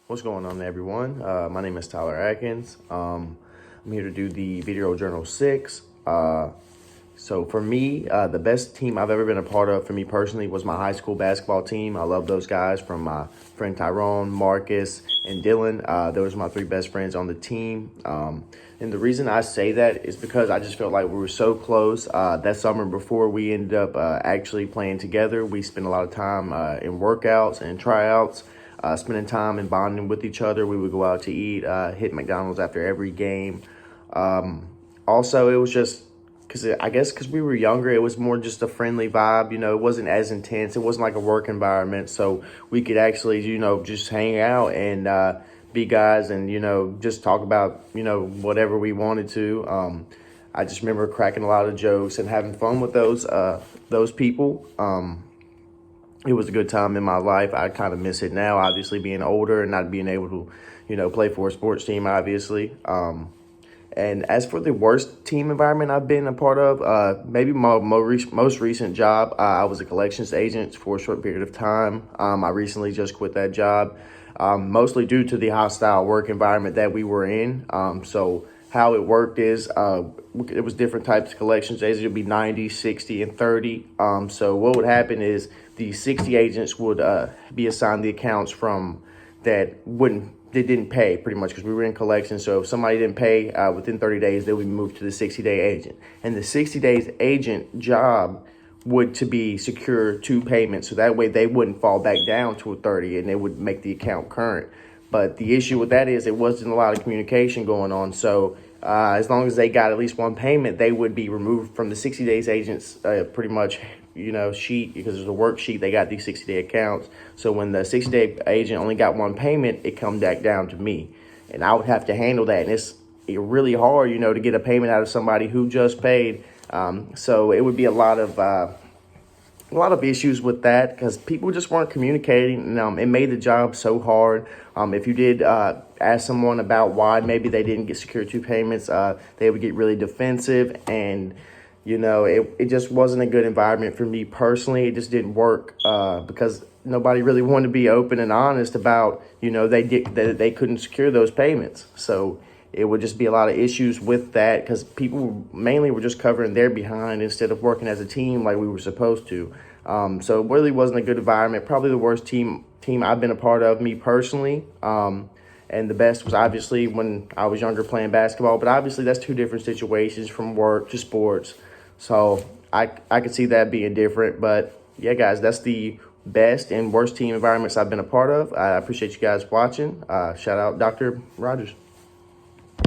What's going on, everyone? My name is Tyler Atkins. I'm here to do the Video Journal 6. So for me, the best team I've ever been a part of for me personally was my high school basketball team. I love those guys, from my friend Tyrone, Marcus, and Dylan. Those are my three best friends on the team. And the reason I say that is because I just felt like we were so close. That summer before we ended up actually playing together, we spent a lot of time in workouts and tryouts. Spending time and bonding with each other. We would go out to eat, hit McDonald's after every game. Also, it was just because we were younger, it was more just a friendly vibe. It wasn't as intense. It wasn't like a work environment, so we could actually, just hang out and be guys and just talk about whatever we wanted to. I just remember cracking a lot of jokes and having fun with those people. It was a good time in my life. I kind of miss it now, obviously being older and not being able to, play for a sports team, obviously. And as for the worst team environment I've been a part of, maybe my most recent job, I was a collections agent for a short period of time. I recently just quit that job, mostly due to the hostile work environment that we were in. So how it worked is it was different types of collections agents. It would be 90, 60, and 30. So what would happen is the 60 agents would be assigned the accounts from they didn't pay, pretty much, because we were in collection. So if somebody didn't pay within 30 days, they would move to the 60-day agent. And the 60 days agent job would to be secure 2 payments. So that way they wouldn't fall back down to a 30 and they would make the account current. But the issue with that is it wasn't a lot of communication going on. So as long as they got at least one payment, they would be removed from the 60 days agents pretty much, sheet, because there's a worksheet. They got these 60-day accounts. So when the 60-day agent only got one payment, it come back down to me. And I would have to handle that. And it's really hard, to get a payment out of somebody who just paid. So it would be a lot of issues with that because people just weren't communicating, and it made the job so hard. If you did ask someone about why maybe they didn't get secure 2 payments, they would get really defensive, and it just wasn't a good environment for me personally. It just didn't work because nobody really wanted to be open and honest about they couldn't secure those payments. So it would just be a lot of issues with that because people mainly were just covering their behind instead of working as a team like we were supposed to. So it really wasn't a good environment. Probably the worst team I've been a part of, me personally. And the best was obviously when I was younger playing basketball. But obviously that's 2 different situations, from work to sports. So I could see that being different. But yeah, guys, that's the best and worst team environments I've been a part of. I appreciate you guys watching. Shout out Dr. Rogers.